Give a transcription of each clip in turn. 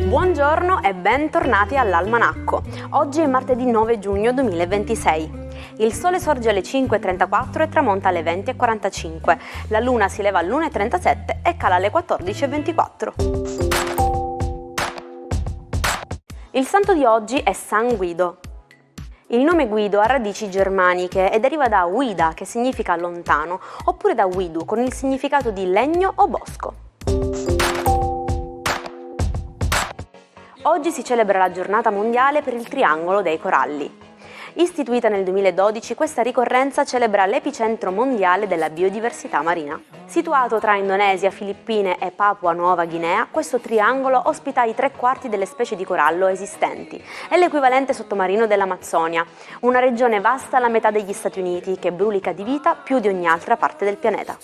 Buongiorno e bentornati all'Almanacco. Oggi è martedì 9 giugno 2026. Il sole sorge alle 5:34 e tramonta alle 20:45. La luna si leva all'1:37 e cala alle 14:24. Il santo di oggi è San Guido. Il nome Guido ha radici germaniche e deriva da Guida, che significa lontano, oppure da Guidu, con il significato di legno o bosco. Oggi si celebra la giornata mondiale per il triangolo dei coralli. Istituita nel 2012, questa ricorrenza celebra l'epicentro mondiale della biodiversità marina. Situato tra Indonesia, Filippine e Papua Nuova Guinea, questo triangolo ospita i 3/4 delle specie di corallo esistenti. È l'equivalente sottomarino dell'Amazzonia, una regione vasta alla metà degli Stati Uniti che brulica di vita più di ogni altra parte del pianeta.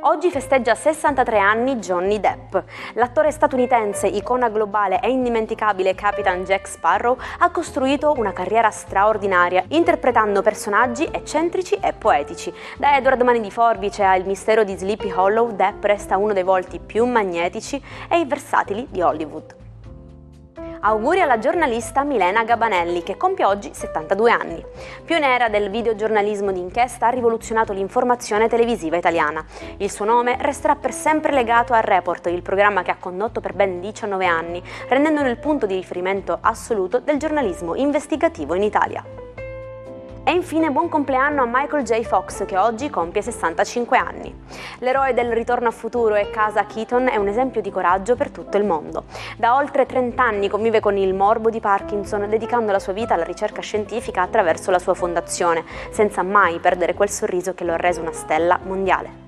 Oggi festeggia 63 anni Johnny Depp. L'attore statunitense, icona globale e indimenticabile Capitan Jack Sparrow, ha costruito una carriera straordinaria, interpretando personaggi eccentrici e poetici. Da Edward Mani di Forbice a Il mistero di Sleepy Hollow, Depp resta uno dei volti più magnetici e versatili di Hollywood. Auguri alla giornalista Milena Gabanelli, che compie oggi 72 anni. Pionera del videogiornalismo d'inchiesta, ha rivoluzionato l'informazione televisiva italiana. Il suo nome resterà per sempre legato a Report, il programma che ha condotto per ben 19 anni, rendendolo il punto di riferimento assoluto del giornalismo investigativo in Italia. E infine buon compleanno a Michael J. Fox, che oggi compie 65 anni. L'eroe del Ritorno a futuro e Casa Keaton è un esempio di coraggio per tutto il mondo. Da oltre 30 anni convive con il morbo di Parkinson, dedicando la sua vita alla ricerca scientifica attraverso la sua fondazione, senza mai perdere quel sorriso che lo ha reso una stella mondiale.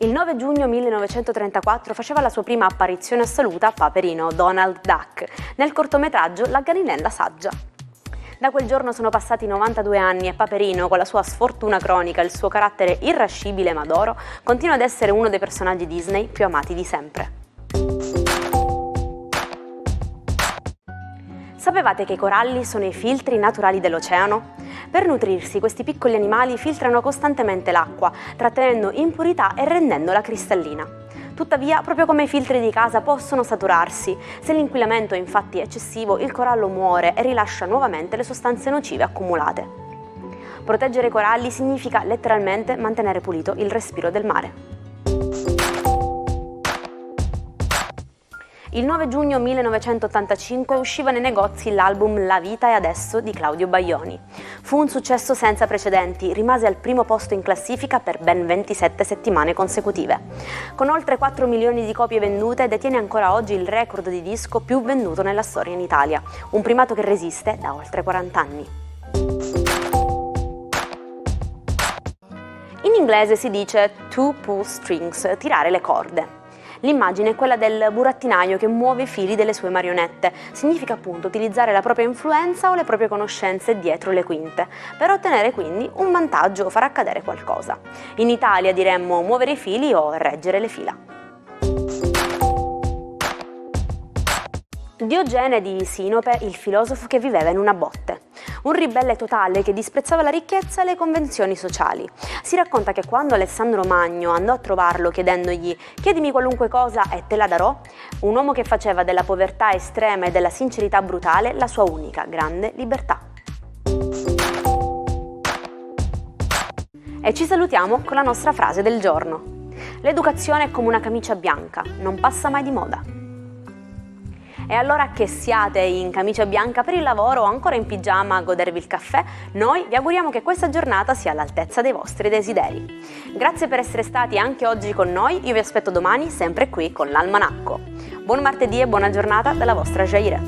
Il 9 giugno 1934 faceva la sua prima apparizione assoluta Paperino, Donald Duck, nel cortometraggio La Gallinella Saggia. Da quel giorno sono passati 92 anni e Paperino, con la sua sfortuna cronica e il suo carattere irascibile ma d'oro, continua ad essere uno dei personaggi Disney più amati di sempre. Sapevate che i coralli sono i filtri naturali dell'oceano? Per nutrirsi, questi piccoli animali filtrano costantemente l'acqua, trattenendo impurità e rendendola cristallina. Tuttavia, proprio come i filtri di casa possono saturarsi, se l'inquinamento è infatti eccessivo, il corallo muore e rilascia nuovamente le sostanze nocive accumulate. Proteggere i coralli significa letteralmente mantenere pulito il respiro del mare. Il 9 giugno 1985 usciva nei negozi l'album La vita è adesso di Claudio Baglioni. Fu un successo senza precedenti, rimase al primo posto in classifica per ben 27 settimane consecutive. Con oltre 4 milioni di copie vendute, detiene ancora oggi il record di disco più venduto nella storia in Italia, un primato che resiste da oltre 40 anni. In inglese si dice to pull strings, tirare le corde. L'immagine è quella del burattinaio che muove i fili delle sue marionette. Significa appunto utilizzare la propria influenza o le proprie conoscenze dietro le quinte, per ottenere quindi un vantaggio o far accadere qualcosa. In Italia diremmo muovere i fili o reggere le fila. Diogene di Sinope, il filosofo che viveva in una botte. Un ribelle totale che disprezzava la ricchezza e le convenzioni sociali. Si racconta che quando Alessandro Magno andò a trovarlo chiedendogli «Chiedimi qualunque cosa e te la darò», un uomo che faceva della povertà estrema e della sincerità brutale la sua unica grande libertà. E ci salutiamo con la nostra frase del giorno. L'educazione è come una camicia bianca, non passa mai di moda. E allora, che siate in camicia bianca per il lavoro o ancora in pigiama a godervi il caffè, noi vi auguriamo che questa giornata sia all'altezza dei vostri desideri. Grazie per essere stati anche oggi con noi, io vi aspetto domani sempre qui con l'Almanacco. Buon martedì e buona giornata dalla vostra Jaire.